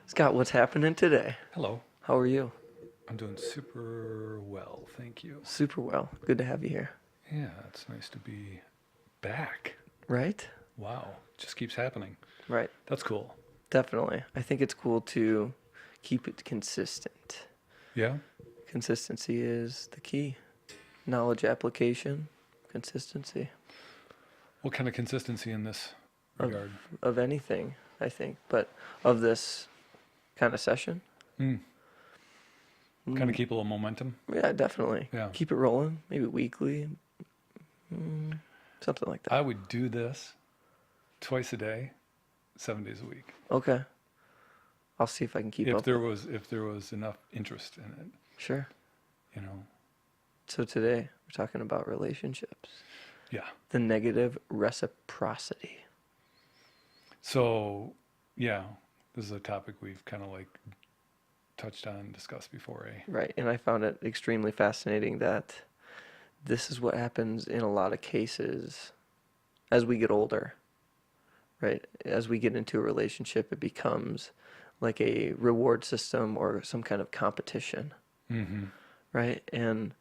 Scott, what's happening today? Hello. How are you? I'm doing super well, thank you. Super well. Good to have you here. Yeah, it's nice to be back. Right? Wow, just keeps happening. Right. That's cool. Definitely. I think it's cool to keep it consistent. Yeah? Consistency is the key. Knowledge application, consistency What kind of consistency in this of regard? of anything, I think, but of this kind of session. Mm, kind of Mm, keep a little momentum? yeah, definitely. Yeah. Keep it rolling, maybe weekly, mm, something like I that. would do this twice a day, 7 days a week. Okay. I'll see if I can keep If up there with. was if there was enough interest in it, Sure. you know. So today we're talking about relationships. Yeah. The negative reciprocity. So, yeah, this is a topic we've kind of like touched on and discussed before, eh? Right. And I found it extremely fascinating that this is what happens in a lot of cases as we get older, right? As we get into a relationship, it becomes like a reward system or some kind of competition, Mm-hmm. right? And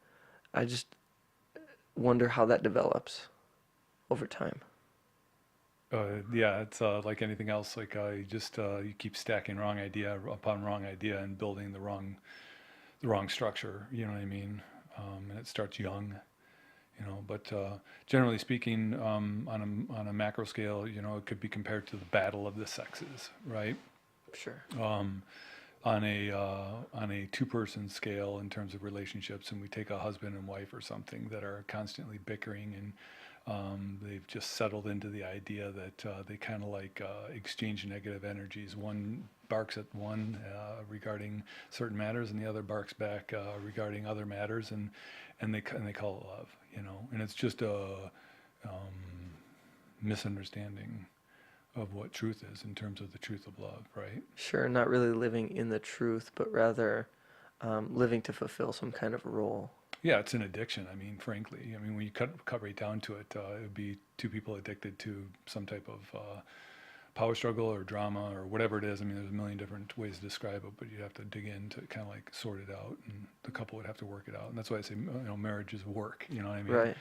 I just wonder how that develops over time. Yeah, it's like anything else. Like you keep stacking wrong idea upon wrong idea and building the wrong structure. You know what I mean? And it starts young, you know. But generally speaking, on a macro scale, you know, it could be compared to the battle of the sexes, right? Sure. Um, on a two-person scale in terms of relationships, and we take a husband and wife or something that are constantly bickering, and they've just settled into the idea that they kind of like exchange negative energies. One barks at one regarding certain matters, and the other barks back regarding other matters, and they call it love, you know. And it's just a misunderstanding of what truth is in terms of the truth of love, right? Sure. Not really living in the truth, but rather living to fulfill some kind of role. Yeah, it's an addiction. I mean, frankly, I mean, when you cut right down to it, it would be two people addicted to some type of power struggle or drama or whatever it is. I mean, there's a million different ways to describe it, but you have to dig in to kind of like sort it out, and the couple would have to work it out. And that's why I say, you know, marriage is work. You know what I mean? Right.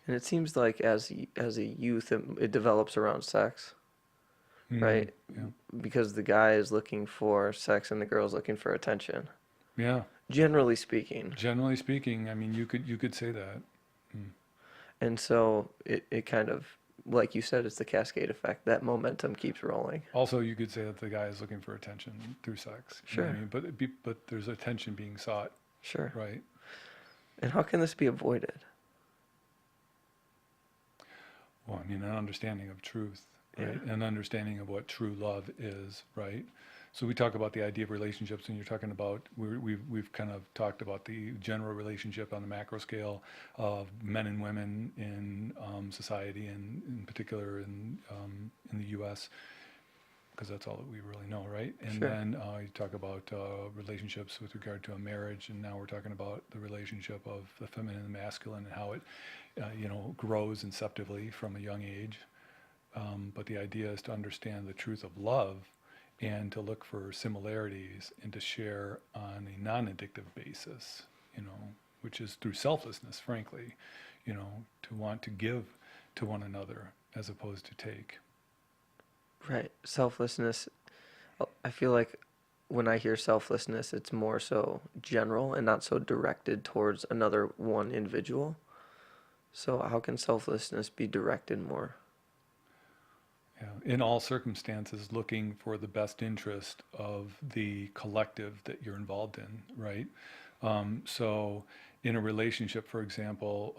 And it seems like as a youth, it develops around sex, Mm, right? yeah, Because the guy is looking for sex and the girl's looking for attention. yeah. Generally speaking. Generally speaking, I mean, you could say that. Mm. And so it kind of, like you said, it's the cascade effect. That momentum keeps rolling. Also, you could say that the guy is looking for attention through sex. You know what I Sure, mean? But there's attention being sought, sure. right? And how can this be avoided? Well, I mean, an understanding of truth, Yeah, right? An understanding of what true love is, right? So we talk about the idea of relationships, and you're talking about we've kind of talked about the general relationship on the macro scale of men and women in society, and in particular in the U.S., because that's all that we really know, right? And sure. then you talk about relationships with regard to a marriage, and now we're talking about the relationship of the feminine and the masculine and how it, grows inceptively from a young age. But the idea is to understand the truth of love and to look for similarities and to share on a non-addictive basis, you know, which is through selflessness, frankly, you know, to want to give to one another as opposed to take. Right. Selflessness. I feel like when I hear selflessness, it's more so general and not so directed towards another one individual. So how can selflessness be directed more? Yeah. In all circumstances, looking for the best interest of the collective that you're involved in, right? So, in a relationship, for example,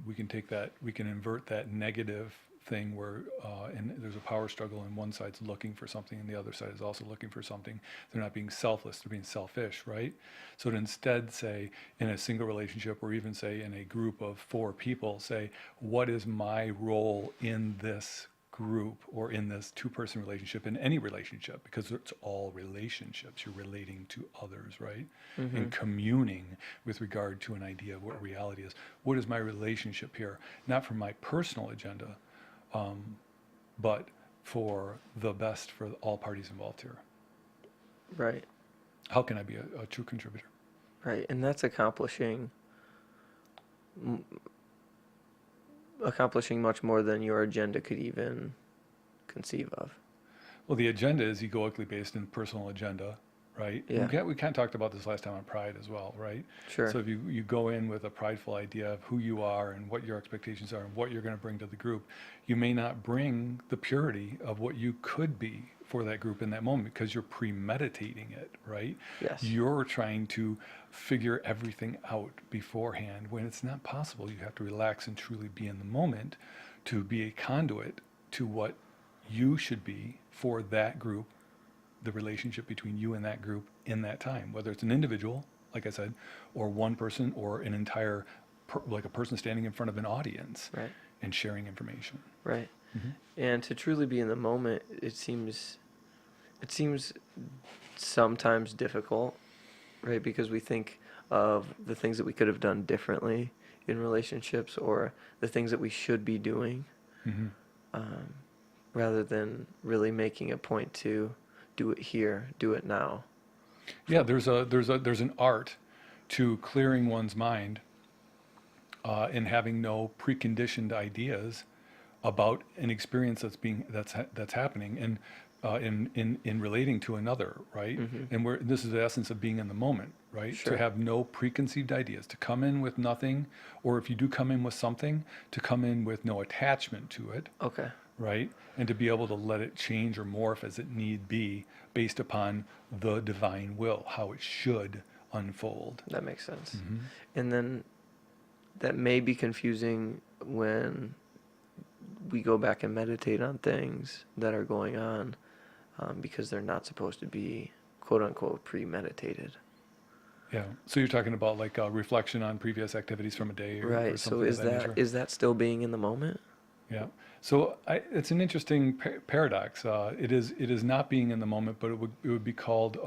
we can invert that negative thing where, and there's a power struggle, and one side's looking for something, and the other side is also looking for something. They're not being selfless; they're being selfish, right? So, to instead say, in a single relationship, or even say in a group of four people, say, what is my role in this group or in this two-person relationship, in any relationship, because it's all relationships. You're relating to others, right? Mm-hmm. And communing with regard to an idea of what reality is. What is my relationship here? Not for my personal agenda, but for the best for all parties involved here. Right. How can I be a true contributor? Right. And that's m- accomplishing much more than your agenda could even conceive of. Well, the agenda is egoically based in personal agenda, right? And Yeah. we kind of talked about this last time on pride as well, right? Sure. So if you go in with a prideful idea of who you are and what your expectations are and what you're going to bring to the group, you may not bring the purity of what you could be for that group in that moment because you're premeditating it, right? Yes. You're trying to figure everything out beforehand when it's not possible. You have to relax and truly be in the moment to be a conduit to what you should be for that group, the relationship between you and that group in that time, whether it's an individual, like I said, or one person, or an entire, like a person standing in front of an audience Right. and sharing information. Right. Mm-hmm. And to truly be in the moment, it seems sometimes difficult, right? Because we think of the things that we could have done differently in relationships or the things that we should be doing, Mm-hmm. um, rather than really making a point to do it here, do it now. Yeah, there's an art to clearing one's mind and having no preconditioned ideas about an experience that's happening and in relating to another, right? Hmm. And this is the essence of being in the moment, right? To Sure. have no preconceived ideas, to come in with nothing, or if you do come in with something, to come in with no attachment to it, Okay. right? And to be able to let it change or morph as it need be based upon the divine will, how it should unfold. That makes sense. Hmm. And then that may be confusing when we go back and meditate on things that are going on, because they're not supposed to be quote unquote premeditated. Yeah. So you're talking about like reflection on previous activities from a day or Right. So something of is that that nature. is that still being in the moment? Yeah. So it's an interesting paradox. It is not being in the moment, but it would be called.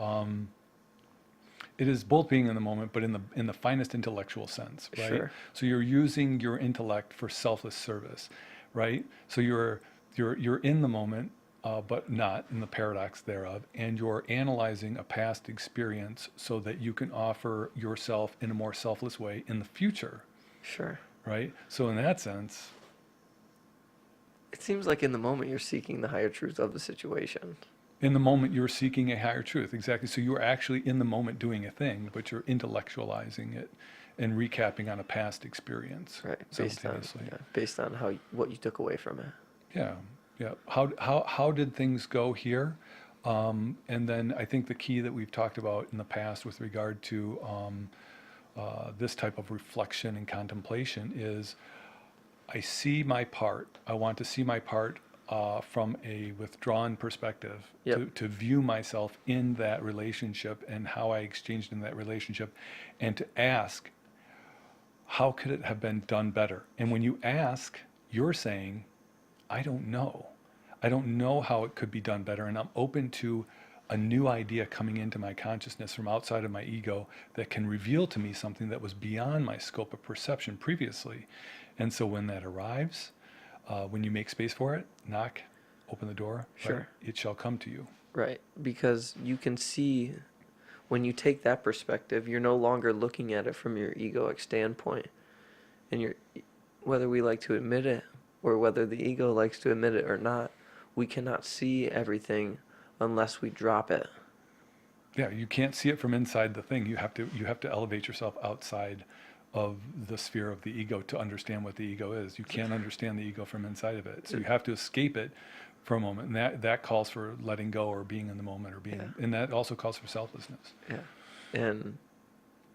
It is both being in the moment, but in the finest intellectual sense, right? Sure. So you're using your intellect for selfless service, right? So you're in the moment, but not in the paradox thereof, and you're analyzing a past experience so that you can offer yourself in a more selfless way in the future, Sure. right? So in that sense, It seems like in the moment you're seeking the higher truth of the situation. in the moment you're seeking a higher truth, exactly. So you're actually in the moment doing a thing, but you're intellectualizing it and recapping on a past experience Right. simultaneously. Based on what you took away from it. Yeah, yeah. How did things go here? And then I think the key that we've talked about in the past with regard to this type of reflection and contemplation is I see my part. I want to see my part from a withdrawn perspective, Yep. to view myself in that relationship and how I exchanged in that relationship, and to ask, how could it have been done better? And when you ask, you're saying, I don't know. I don't know how it could be done better. And I'm open to a new idea coming into my consciousness from outside of my ego that can reveal to me something that was beyond my scope of perception previously. And so when that arrives, when you make space for it, knock, open the door, right? Sure. It shall come to you. Right. Because you can see when you take that perspective, you're no longer looking at it from your egoic standpoint. And whether we like to admit it or whether the ego likes to admit it or not, we cannot see everything unless we drop it. Yeah, you can't see it from inside the thing. You have to elevate yourself outside of the sphere of the ego to understand what the ego is. You can't understand the ego from inside of it. So you have to escape it for a moment. And that calls for letting go or being in the moment or being, Yeah. and that also calls for selflessness. Yeah. And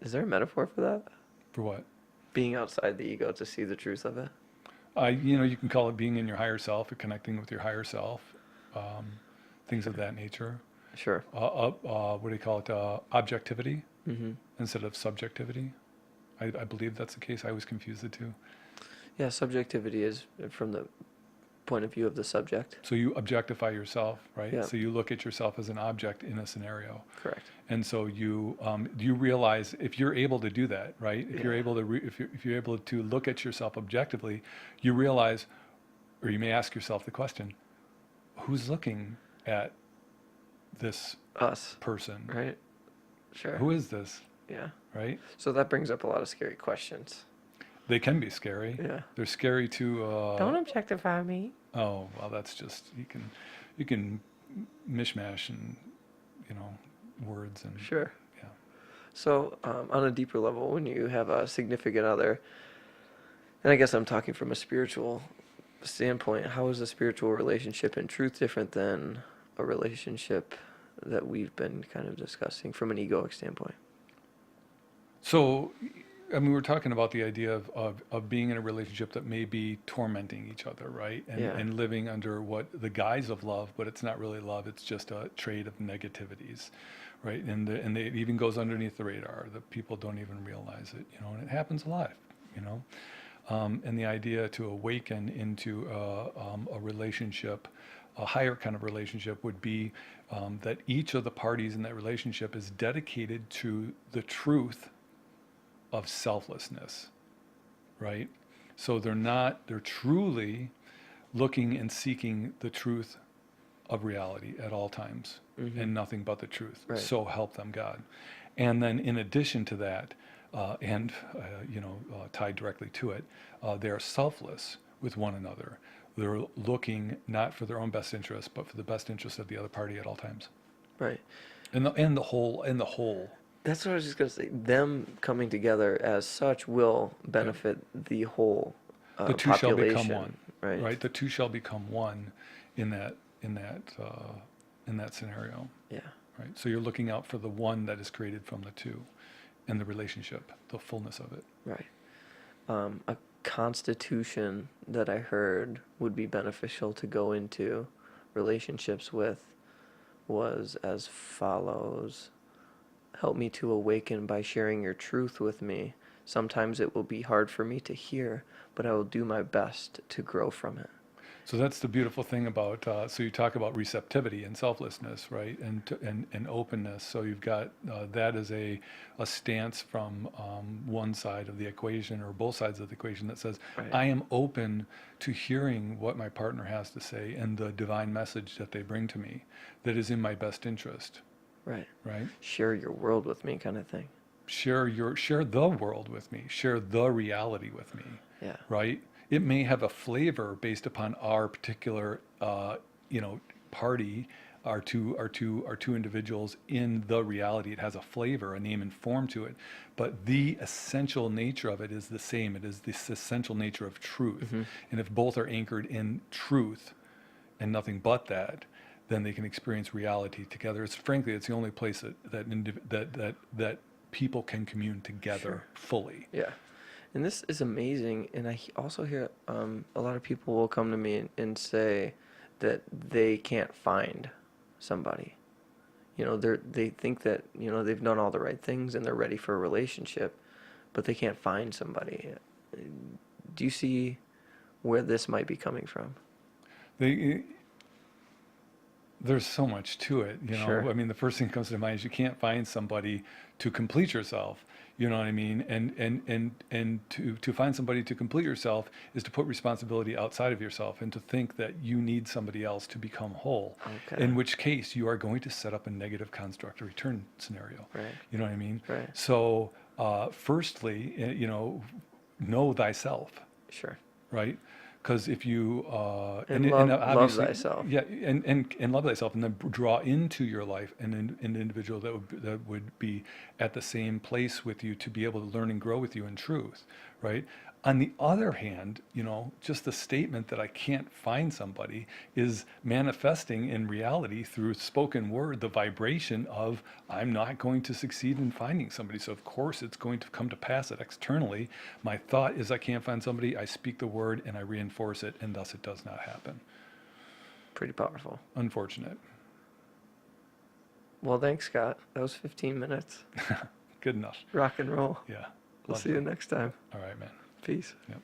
is there a metaphor for that? For what? Being outside the ego to see the truth of it? You can call it being in your higher self or connecting with your higher self, um, things of that nature. Sure. What do you call it? Objectivity Mm-hmm. instead of subjectivity. I believe that's the case. I always confuse the two. Yeah, subjectivity is from the point of view of the subject. So you objectify yourself, right? Yeah. So you look at yourself as an object in a scenario. Correct. And so you realize if you're able to do that, right? If you're Yeah. able to if you're able to look at yourself objectively, you realize, or you may ask yourself the question, who's looking at this Us, person? right? Sure. Who is this? Yeah. Right? So that brings up a lot of scary questions. They can be scary. Yeah. They're scary to Don't objectify me. oh, well, that's just you can mishmash and words and Sure. yeah. So, on a deeper level, when you have a significant other, and I guess I'm talking from a spiritual standpoint, how is a spiritual relationship in truth different than a relationship that we've been kind of discussing from an egoic standpoint? So, I mean, we're talking about the idea of being in a relationship that may be tormenting each other, right? Yeah. And living under what the guise of love, but it's not really love. It's just a trade of negativities, right? And it even goes underneath the radar. The people don't even realize it, and it happens a lot, you know. And the idea to awaken into a relationship, a higher kind of relationship, would be that each of the parties in that relationship is dedicated to the truth of selflessness, right? So they're truly looking and seeking the truth of reality at all times Mm-hmm. and nothing but the truth. Right. So help them God. And then in addition to that, tied directly to it, they are selfless with one another. They're looking not for their own best interest, but for the best interest of the other party at all times. Right. And the whole. That's what I was just going to say. Them coming together as such will benefit the whole The two shall become population. one, Right. right? The two shall become one in that scenario, Yeah. right? So you're looking out for the one that is created from the two, and the relationship, the fullness of it. Right. A constitution that I heard would be beneficial to go into relationships with was as follows. Help me to awaken by sharing your truth with me. Sometimes it will be hard for me to hear, but I will do my best to grow from it. So that's the beautiful thing about. So you talk about receptivity and selflessness, right? And openness. So you've got that as a stance from one side of the equation or both sides of the equation that says, Right. I am open to hearing what my partner has to say and the divine message that they bring to me that is in my best interest, Right. right? Share your world with me, kind of thing. Share the world with me. Share the reality with me, Yeah. right? It may have a flavor based upon our particular, party, our two individuals in the reality. It has a flavor, a name and form to it, but the essential nature of it is the same. It is this essential nature of truth. Mm-hmm. And if both are anchored in truth and nothing but that, then they can experience reality together. It's the only place that people can commune together Sure. fully. Yeah. And this is amazing. And I also hear a lot of people will come to me and say that they can't find somebody. They think that, they've done all the right things and they're ready for a relationship, but they can't find somebody. Do you see where this might be coming from? There's so much to it, Sure. I mean, the first thing that comes to mind is you can't find somebody to complete yourself. You know what I mean? And to find somebody to complete yourself is to put responsibility outside of yourself and to think that you need somebody else to become whole. Okay. In which case you are going to set up a negative construct return scenario. Right. You know what I mean? Right. So, firstly, know thyself. Sure. Right? Because if you And love obviously, thyself. yeah, and love thyself, and then draw into your life an individual that would be at the same place with you to be able to learn and grow with you in truth, right? On the other hand, just the statement that I can't find somebody is manifesting in reality through spoken word the vibration of I'm not going to succeed in finding somebody. So of course it's going to come to pass that externally my thought is I can't find somebody, I speak the word and I reinforce it, and thus it does not happen. Pretty powerful. Unfortunate. Well, thanks, Scott. That was 15 minutes. Good enough. Rock and roll. Yeah. We'll Love see you that. next time. All right, man. Peace. Yep.